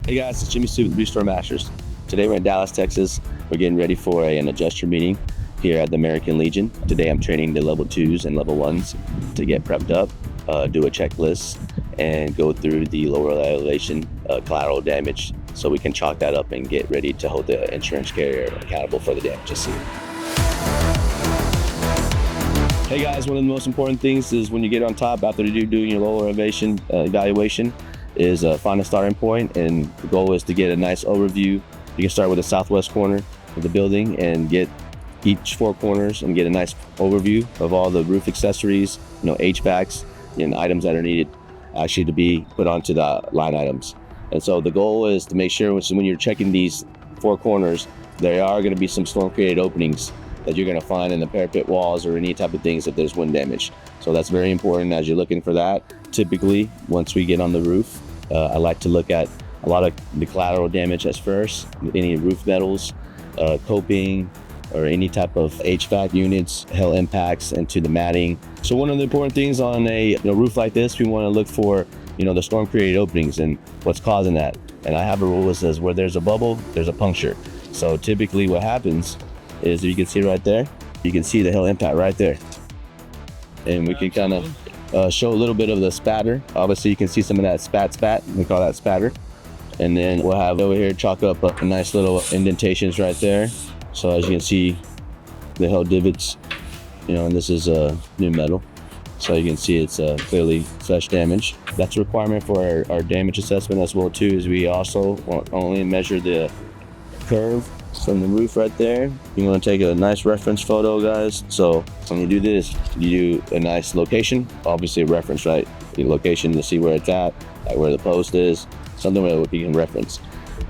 Hey guys, it's Jimmy Sue with RestoreMasters. Today we're in Dallas, Texas. We're getting ready for an adjuster meeting here at the American Legion. Today I'm training the level 2s and level 1s to get prepped up, do a checklist, and go through the lower elevation collateral damage so we can chalk that up and get ready to hold the insurance carrier accountable for the damages. Hey guys, one of the most important things is when you get on top after doing your lower elevation evaluation is find a starting point, and the goal is to get a nice overview. You can start with the southwest corner of the building and get each 4 corners and get a nice overview of all the roof accessories, HVACs and items that are needed actually to be put onto the line items. And so the goal is to make sure when you're checking these 4 corners, there are going to be some storm created openings that you're going to find in the parapet walls or any type of things if there's wind damage. So that's very important as you're looking for that. Typically, once we get on the roof, I like to look at a lot of the collateral damage as first, any roof metals, coping, or any type of HVAC units, hail impacts into the matting. So one of the important things on a roof like this, we want to look for the storm created openings and what's causing that. And I have a rule that says where there's a bubble, there's a puncture. So typically what happens is, you can see right there, you can see the hail impact right there. And we can kind of show a little bit of the spatter. Obviously you can see some of that spat, we call that spatter. And then we'll have over here chalk up a nice little indentations right there. So as you can see, the hail divots, and this is new metal. So you can see it's clearly fresh damage. That's a requirement for our damage assessment as well too, is we also only measure the curve from the roof right there. You want to take a nice reference photo, guys. So when you do this, you do a nice location, obviously a reference, right? The location to see where it's at, like where the post is, something where you can reference.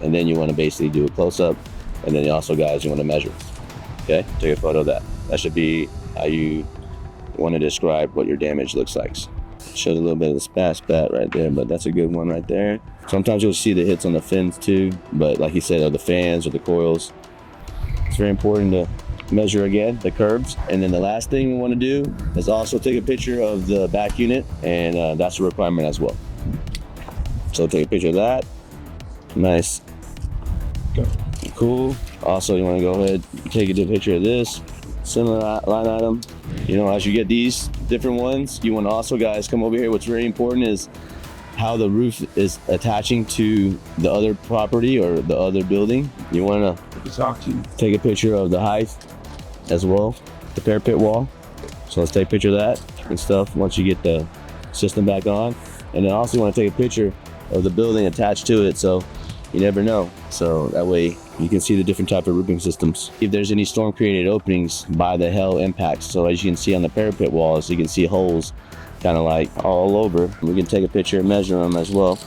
And then you want to basically do a close-up, and then also, guys, you want to measure. Okay, take a photo of that. That should be how you want to describe what your damage looks like. Shows a little bit of the spat right there, but that's a good one right there. Sometimes you'll see the hits on the fins too, but like you said, or the fans or the coils. It's very important to measure again the curves. And then the last thing we want to do is also take a picture of the back unit, and that's a requirement as well. So take a picture of that. Nice. Cool. Also, you want to go ahead and take a picture of this similar line item. As you get these different ones, you want to also, guys, come over here. What's very important is how the roof is attaching to the other property or the other building. You want to take a picture of the height as well, the parapet wall. So let's take a picture of that and stuff once you get the system back on. And then also you want to take a picture of the building attached to it, so you never know. So that way you can see the different type of roofing systems. If there's any storm created openings by the hail impacts, so as you can see on the parapet walls, you can see holes kind of like all over. We can take a picture and measure them as well.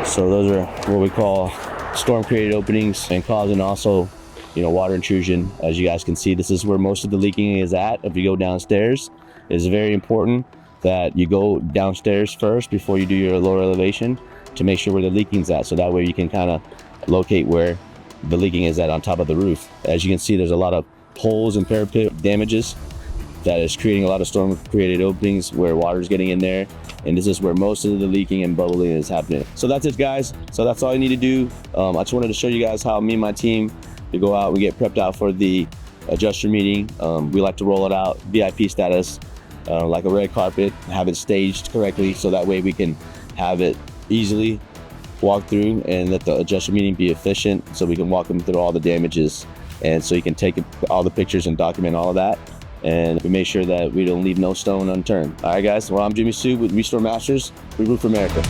So those are what we call storm created openings, and causing also water intrusion. As you guys can see, this is where most of the leaking is at. If you go downstairs, it's very important that you go downstairs first before you do your lower elevation to make sure where the leaking's at, so that way you can kind of locate where the leaking is at on top of the roof. As you can see, there's a lot of holes and parapet damages that is creating a lot of storm created openings where water is getting in there, and this is where most of the leaking and bubbling is happening. So that's it, guys. So that's all you need to do. I just wanted to show you guys how me and my team, we go out, we get prepped out for the adjuster meeting. We like to roll it out VIP status, like a red carpet, have it staged correctly, so that way we can have it easily walk through and let the adjuster meeting be efficient, so we can walk them through all the damages, and so you can take all the pictures and document all of that, and we make sure that we don't leave no stone unturned. All right, guys, well, I'm Jimmy Sue with RestoreMasters. We root for America.